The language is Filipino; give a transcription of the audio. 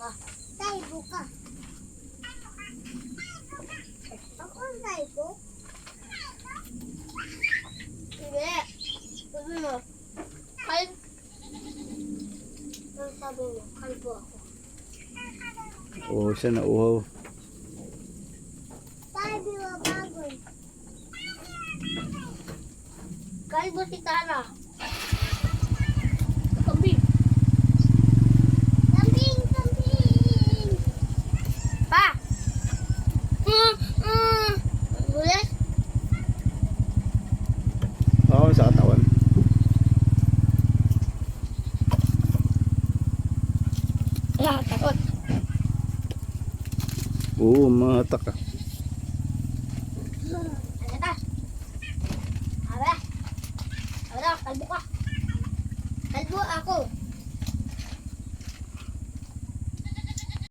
ka. Taibo ka. Ako ang taibo? Hindi. Sabi mo. Ang sabi mo, kalbo ako. Oo, siya na uhaw. Sabi mo bagoy. Kalbo si Tara. Kambing. Kambing, kambing. Pa! Ulit? Oo, sa katawan. Wala, takot. Oo, mahatak ka. Ano ta? Abe. Ano, kalbo ka. Kalbo ako.